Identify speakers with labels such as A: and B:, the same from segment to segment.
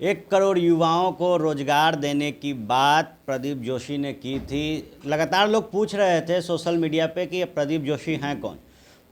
A: 1 करोड़ युवाओं को रोजगार देने की बात प्रदीप जोशी ने की थी। लगातार लोग पूछ रहे थे सोशल मीडिया पे कि ये प्रदीप जोशी हैं कौन।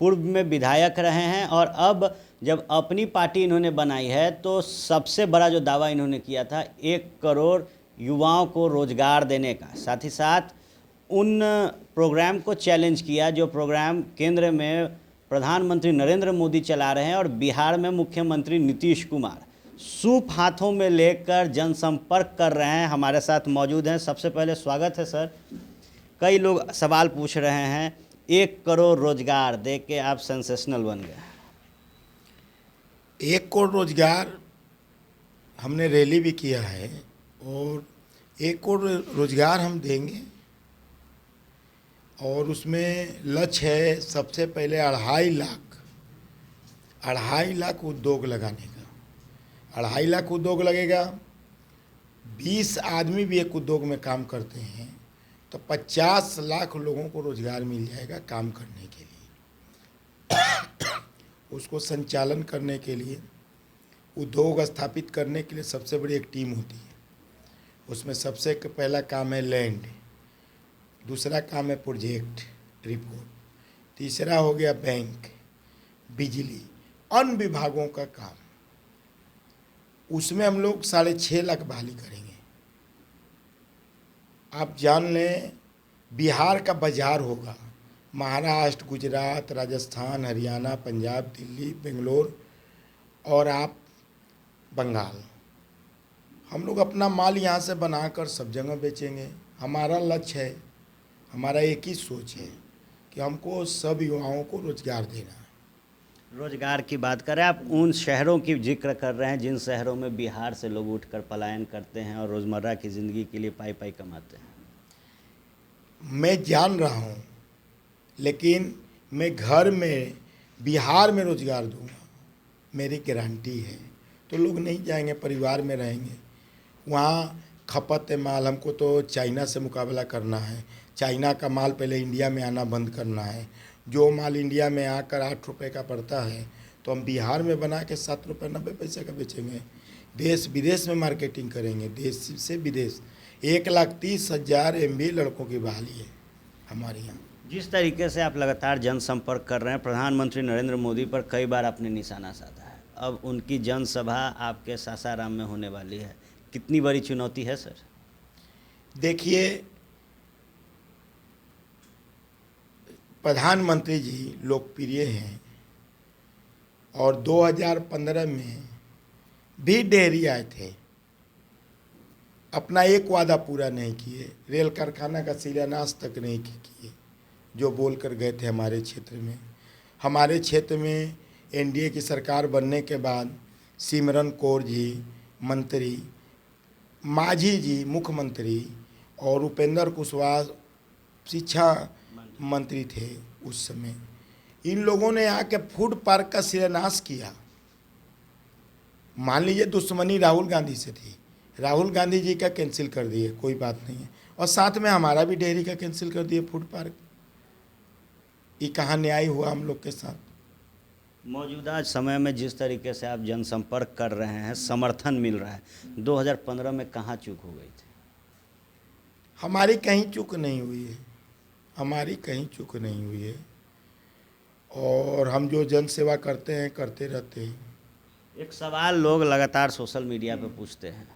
A: पूर्व में विधायक रहे हैं और अब जब अपनी पार्टी इन्होंने बनाई है तो सबसे बड़ा जो दावा इन्होंने किया था 1 करोड़ युवाओं को रोजगार देने का, साथ ही साथ उन प्रोग्राम को चैलेंज किया जो प्रोग्राम केंद्र में प्रधानमंत्री नरेंद्र मोदी चला रहे हैं और बिहार में मुख्यमंत्री नीतीश कुमार सूप हाथों में लेकर जनसंपर्क कर रहे हैं। हमारे साथ मौजूद हैं। सबसे पहले स्वागत है सर। कई लोग सवाल पूछ रहे हैं, 1 करोड़ रोजगार दे के आप सेंसेशनल बन गए।
B: 1 करोड़ रोजगार हमने रैली भी किया है और 1 करोड़ रोजगार हम देंगे और उसमें लक्ष्य है सबसे पहले 2.5 लाख उद्योग लगाने का। 2.5 लाख उद्योग लगेगा। 20 आदमी भी एक उद्योग में काम करते हैं तो 50 लाख लोगों को रोजगार मिल जाएगा काम करने के लिए। उसको संचालन करने के लिए, उद्योग स्थापित करने के लिए सबसे बड़ी एक टीम होती है। उसमें सबसे पहला काम है लैंड, दूसरा काम है प्रोजेक्ट रिपोर्ट, तीसरा हो गया बैंक, बिजली, अन्य विभागों का काम। उसमें हम लोग 6.5 लाख बहाली करेंगे। आप जान लें बिहार का बाजार होगा, महाराष्ट्र, गुजरात, राजस्थान, हरियाणा, पंजाब, दिल्ली, बेंगलोर और आप बंगाल। हम लोग अपना माल यहाँ से बनाकर सब जगह बेचेंगे। हमारा लक्ष्य है, हमारा एक ही सोच है कि हमको सब युवाओं को रोजगार देना है।
A: रोजगार की बात करें, आप उन शहरों की जिक्र कर रहे हैं जिन शहरों में बिहार से लोग उठकर पलायन करते हैं और रोज़मर्रा की ज़िंदगी के लिए पाई पाई कमाते हैं।
B: मैं जान रहा हूँ, लेकिन मैं घर में बिहार में रोजगार दूंगा, मेरी गारंटी है। तो लोग नहीं जाएंगे, परिवार में रहेंगे। वहाँ खपत है माल, हमको तो चाइना से मुकाबला करना है। चाइना का माल पहले इंडिया में आना बंद करना है। जो माल इंडिया में आकर 8 रुपये का पड़ता है तो हम बिहार में बना के 7 रुपये 90 पैसे का बेचेंगे। देश विदेश में मार्केटिंग करेंगे, देश से विदेश। 1,30,000 MBA लड़कों की बहाली है हमारे यहाँ।
A: जिस तरीके से आप लगातार जनसंपर्क कर रहे हैं, प्रधानमंत्री नरेंद्र मोदी पर कई बार आपने निशाना साधा है। अब उनकी जनसभा आपके सासाराम में होने वाली है, कितनी बड़ी चुनौती है सर?
B: देखिए, प्रधानमंत्री जी लोकप्रिय हैं और 2015 में भी डेहरी आए थे, अपना एक वादा पूरा नहीं किए। रेल कारखाना का शिलान्यास तक नहीं किए जो बोलकर गए थे हमारे क्षेत्र में। हमारे क्षेत्र में एनडीए की सरकार बनने के बाद सिमरन कौर जी मंत्री, मांझी जी मुख्यमंत्री और उपेंद्र कुशवाहा शिक्षा मंत्री थे उस समय। इन लोगों ने आके फूड पार्क का शिलान्यास किया। मान लीजिए दुश्मनी राहुल गांधी से थी, राहुल गांधी जी का कैंसिल कर दिए, कोई बात नहीं है, और साथ में हमारा भी डेयरी का कैंसिल कर दिए फूड पार्क। ये कहाँ न्याय हुआ हम लोग के साथ?
A: मौजूदा समय में जिस तरीके से आप जनसंपर्क कर रहे हैं, समर्थन मिल रहा है, 2015 में कहाँ चूक हो गई थी?
B: हमारी कहीं चूक नहीं हुई है, हमारी कहीं चूक नहीं हुई है और हम जो जन सेवा करते हैं करते रहते हैं।
A: एक सवाल लोग लगातार सोशल मीडिया पे पूछते हैं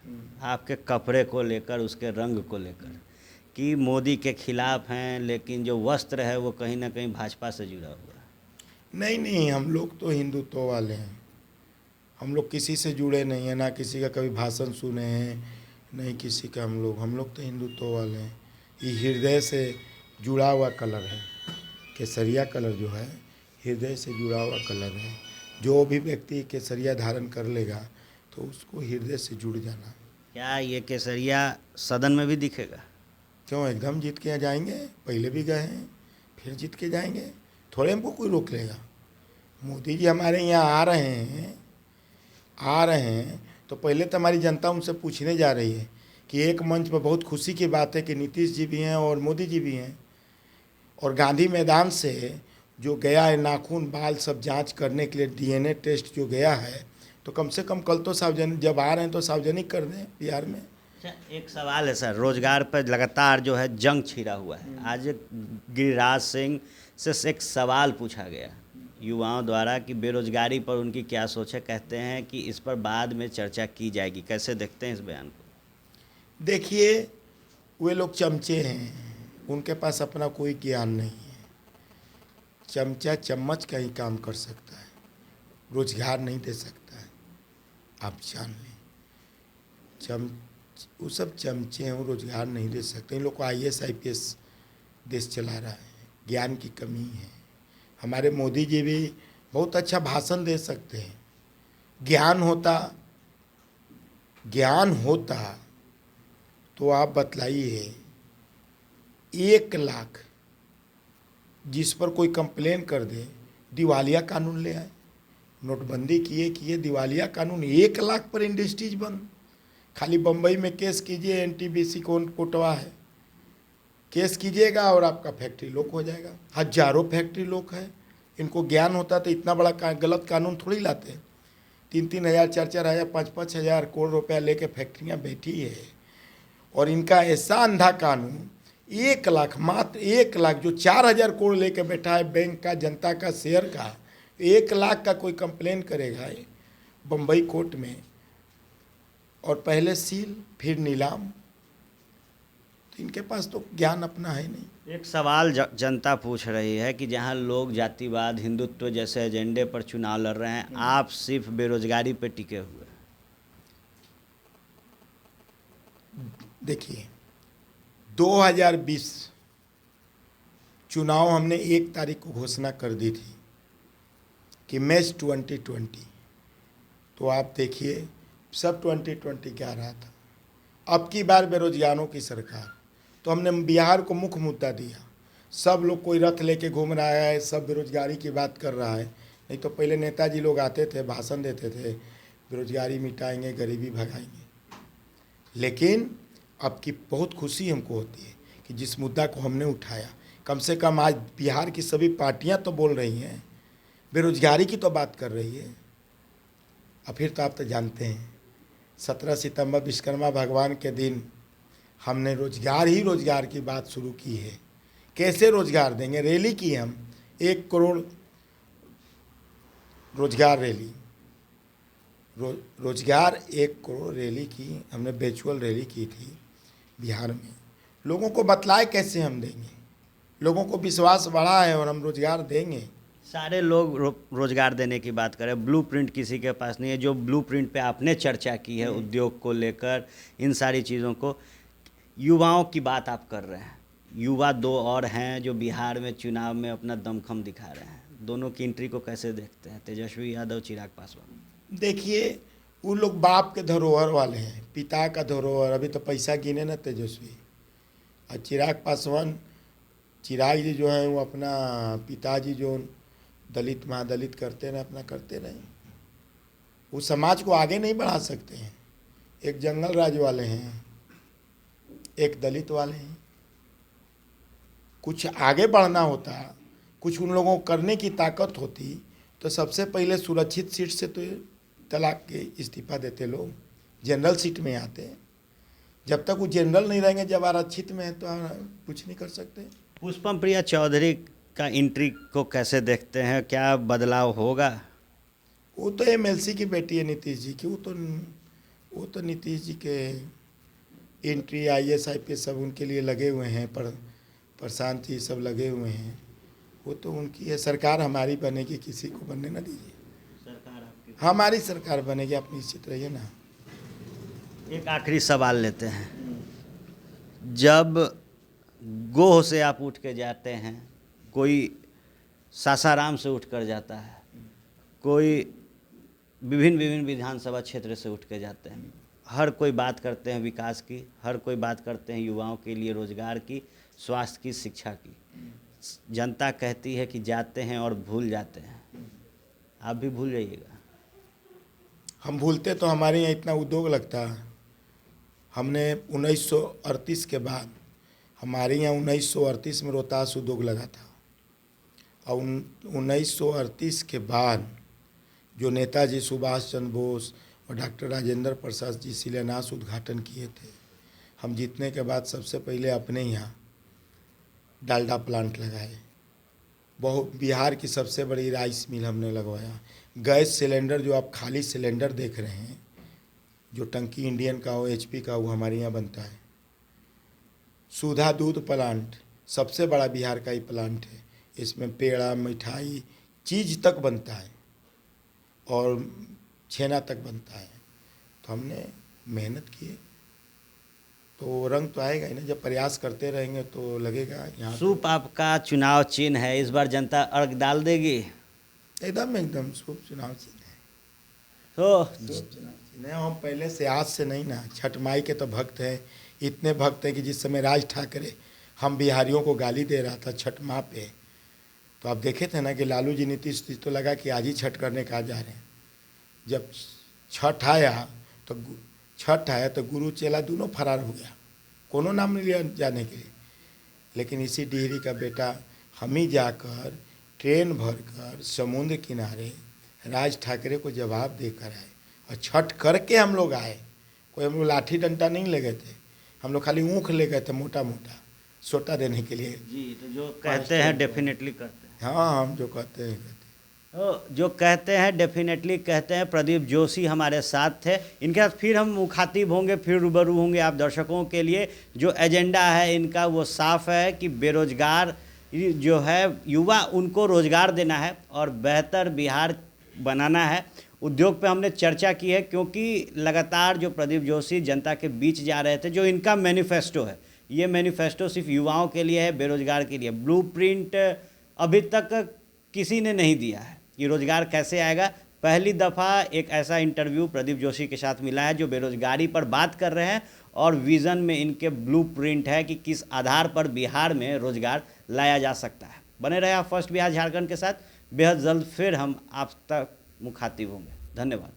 A: आपके कपड़े को लेकर, उसके रंग को लेकर, कि मोदी के खिलाफ हैं लेकिन जो वस्त्र है वो कहीं ना कहीं भाजपा से जुड़ा हुआ है।
B: नहीं, हम लोग तो हिंदुत्व वाले हैं। हम लोग किसी से जुड़े नहीं हैं, ना किसी का कभी भाषण सुने हैं, नहीं किसी का। हम लोग तो हिंदुत्व वाले हैं। ये हृदय से जुड़ा हुआ कलर है। केसरिया कलर जो है हृदय से जुड़ा हुआ कलर है। जो भी व्यक्ति केसरिया धारण कर लेगा तो उसको हृदय से जुड़ जाना।
A: क्या ये केसरिया सदन में भी दिखेगा?
B: क्यों, एकदम जीत के जाएंगे। पहले भी गए हैं, फिर जीत के जाएंगे। थोड़े हमको कोई रोक लेगा? मोदी जी हमारे यहाँ आ रहे हैं तो पहले तो हमारी जनता उनसे पूछने जा रही है कि एक मंच पर बहुत खुशी की बात है कि नीतीश जी भी हैं और मोदी जी भी हैं। और गांधी मैदान से जो गया है नाखून बाल सब जांच करने के लिए, DNA टेस्ट जो गया है, तो कम से कम कल तो सार्वजनिक, जब आ रहे हैं तो सार्वजनिक कर दें बिहार में।
A: अच्छा, एक सवाल है सर, रोजगार पर लगातार जो है जंग छिड़ा हुआ है। आज गिरिराज सिंह से एक सवाल पूछा गया युवाओं द्वारा कि बेरोजगारी पर उनकी क्या सोच है। कहते हैं कि इस पर बाद में चर्चा की जाएगी। कैसे देखते हैं इस बयान को?
B: देखिए, वे लोग चमचे हैं, उनके पास अपना कोई ज्ञान नहीं है। चमचा चम्मच का ही काम कर सकता है, रोजगार नहीं दे सकता है, आप जान लें। वो सब चमचे हैं, वो रोजगार नहीं दे सकते। इन लोग को IAS IPS देश चला रहा है, ज्ञान की कमी है। हमारे मोदी जी भी बहुत अच्छा भाषण दे सकते हैं। ज्ञान होता तो आप बतलाइए, 1 लाख जिस पर कोई कंप्लेन कर दे, दिवालिया कानून ले आए। नोटबंदी किए दिवालिया कानून, 1 लाख पर इंडस्ट्रीज बंद। खाली बम्बई में केस कीजिए, NTPC कोटवा है, केस कीजिएगा और आपका फैक्ट्री लॉक हो जाएगा। हजारों फैक्ट्री लॉक है। इनको ज्ञान होता तो इतना बड़ा गलत कानून थोड़ी लाते। 3-3 हज़ार, 4-4 हज़ार, 5-5 हज़ार करोड़ रुपया लेके फैक्ट्रियाँ बैठी है, और इनका ऐसा अंधा कानून, 1 लाख, मात्र 1 लाख, जो 4,000 करोड़ लेके बैठा है बैंक का, जनता का, शेयर का, 1 लाख का कोई कंप्लेन करेगा बम्बई कोर्ट में, और पहले सील फिर नीलाम। तो इनके पास तो ज्ञान अपना है नहीं।
A: एक सवाल जनता पूछ रही है कि जहां लोग जातिवाद, हिंदुत्व जैसे एजेंडे पर चुनाव लड़ रहे हैं, आप सिर्फ बेरोजगारी पे टिके हुए।
B: देखिए, 2020 चुनाव हमने 1 तारीख को घोषणा कर दी थी कि मैच 2020, तो आप देखिए सब 2020 क्या रहा था। अब की बार बेरोजगारों की सरकार, तो हमने बिहार को मुख्य मुद्दा दिया। सब लोग कोई रथ लेके घूम रहा है, सब बेरोजगारी की बात कर रहा है। नहीं तो पहले नेताजी लोग आते थे, भाषण देते थे, बेरोजगारी मिटाएंगे, गरीबी भगाएंगे। लेकिन अब की बहुत खुशी हमको होती है कि जिस मुद्दा को हमने उठाया, कम से कम आज बिहार की सभी पार्टियां तो बोल रही हैं, बेरोजगारी की तो बात कर रही है। और फिर तो आप तो जानते हैं, 17 सितंबर विश्वकर्मा भगवान के दिन हमने रोजगार की बात शुरू की है। कैसे रोजगार देंगे? रैली की हम 1 करोड़ रोजगार रैली, रोजगार 1 करोड़ रैली की हमने, वर्चुअल रैली की थी बिहार में। लोगों को बतलाए कैसे हम देंगे, लोगों को विश्वास बढ़ा है और हम रोजगार देंगे।
A: सारे लोग रोजगार देने की बात करें, ब्लूप्रिंट किसी के पास नहीं है। जो ब्लूप्रिंट पे आपने चर्चा की है उद्योग को लेकर, इन सारी चीज़ों को, युवाओं की बात आप कर रहे हैं। युवा 2 और हैं जो बिहार में चुनाव में अपना दमखम दिखा रहे हैं। दोनों की एंट्री को कैसे देखते हैं, तेजस्वी यादव, चिराग पासवान?
B: देखिए, वो लोग बाप के धरोहर वाले हैं, पिता का धरोहर। अभी तो पैसा गिने ना तेजस्वी। और चिराग पासवान, चिराग जी जो हैं, वो अपना पिताजी जो दलित महादलित करते रहे, अपना करते रहे। वो समाज को आगे नहीं बढ़ा सकते हैं। एक जंगल राज वाले हैं, एक दलित वाले हैं। कुछ आगे बढ़ना होता, कुछ उन लोगों को करने की ताकत होती, तो सबसे पहले सुरक्षित सीट से तो तलाक के इस्तीफा देते लोग, जनरल सीट में आते। जब तक वो जनरल नहीं रहेंगे, जब आरक्षित में है तो कुछ नहीं कर सकते।
A: पुष्पम प्रिया चौधरी का एंट्री को कैसे देखते हैं, क्या बदलाव होगा?
B: वो तो MLC की बेटी है नीतीश जी की। वो तो नीतीश जी के एंट्री, IAS IPS सब उनके लिए लगे हुए हैं, प्रशांत जी सब लगे हुए हैं। वो तो उनकी है। सरकार हमारी बनेगी, किसी को बनने ना दीजिए।
A: सरकार आपकी,
B: हमारी सरकार बनेगी, आप निश्चित रहिए ना।
A: एक आखिरी सवाल लेते हैं। जब गोह से आप उठ के जाते हैं, कोई सासाराम से उठ कर जाता है, कोई विभिन्न विधानसभा क्षेत्र से उठ के जाते हैं, हर कोई बात करते हैं विकास की, हर कोई बात करते हैं युवाओं के लिए रोजगार की, स्वास्थ्य की, शिक्षा की। जनता कहती है कि जाते हैं और भूल जाते हैं। आप भी भूल जाइएगा।
B: हम भूलते तो हमारे यहाँ इतना उद्योग लगता। हमने 1938 के बाद, हमारे यहाँ 1938 में रोहतास उद्योग लगा था, और 1938 के बाद जो नेताजी सुभाष चंद्र बोस और डॉक्टर राजेंद्र प्रसाद जी शिलान्यास उद्घाटन किए थे। हम जीतने के बाद सबसे पहले अपने यहाँ डालडा प्लांट लगाए। बहुत बिहार की सबसे बड़ी राइस मिल हमने लगवाया। गैस सिलेंडर जो आप खाली सिलेंडर देख रहे हैं, जो टंकी इंडियन का हो, HP का हो, हमारे यहाँ बनता है। सुधा दूध प्लांट सबसे बड़ा बिहार का ही प्लांट है। इसमें पेड़ा, मिठाई, चीज़ तक बनता है और छेना तक बनता है। तो हमने मेहनत की, तो रंग तो आएगा ही ना। जब प्रयास करते रहेंगे तो लगेगा। यहाँ
A: सूप आपका चुनाव चिन्ह है, इस बार जनता अर्घ डाल देगी?
B: एकदम सूप चुनाव चिन्ह है।
A: तो
B: सूप चुनाव चिन्ह है। हम पहले से आज से नहीं ना, छठ माई के तो भक्त हैं। इतने भक्त हैं कि जिस समय राज ठाकरे हम बिहारियों को गाली दे रहा था छठ माँ पे, तो आप देखे थे ना कि लालू जी, नीतीश जी तो लगा कि आज ही छठ करने कहा जा रहे हैं। जब छठ आया तो गुरु चेला दोनों फरार हो गया, कोनो नाम नहीं लिया जाने के लिए। लेकिन इसी डिहरी का बेटा हम ही जाकर ट्रेन भरकर समुद्र किनारे राज ठाकरे को जवाब देकर आए और छठ करके हम लोग आए। कोई हम लोग लाठी डंडा नहीं ले गए थे, हम लोग खाली ऊँख ले गए थे मोटा मोटा सोटा देने के लिए।
A: जी, तो जो कहते हैं डेफिनेटली करते हैं।
B: हाँ, हम जो कहते हैं कहते हैं।
A: तो जो कहते हैं डेफिनेटली कहते हैं। प्रदीप जोशी हमारे साथ थे। इनके साथ फिर हम मुखातिब होंगे, फिर रूबरू होंगे आप दर्शकों के लिए। जो एजेंडा है इनका वो साफ है कि बेरोजगार जो है युवा, उनको रोजगार देना है और बेहतर बिहार बनाना है। उद्योग पे हमने चर्चा की है, क्योंकि लगातार जो प्रदीप जोशी जनता के बीच जा रहे थे, जो इनका मैनिफेस्टो है, ये मैनिफेस्टो सिर्फ युवाओं के लिए है, बेरोजगार के लिए। ब्लूप्रिंट अभी तक किसी ने नहीं दिया है कि रोजगार कैसे आएगा। पहली दफ़ा एक ऐसा इंटरव्यू प्रदीप जोशी के साथ मिला है जो बेरोजगारी पर बात कर रहे हैं और विज़न में इनके ब्लूप्रिंट है कि किस आधार पर बिहार में रोजगार लाया जा सकता है। बने रहे आप फर्स्ट बिहार झारखंड के साथ। बेहद जल्द फिर हम आप तक मुखातिब होंगे। धन्यवाद।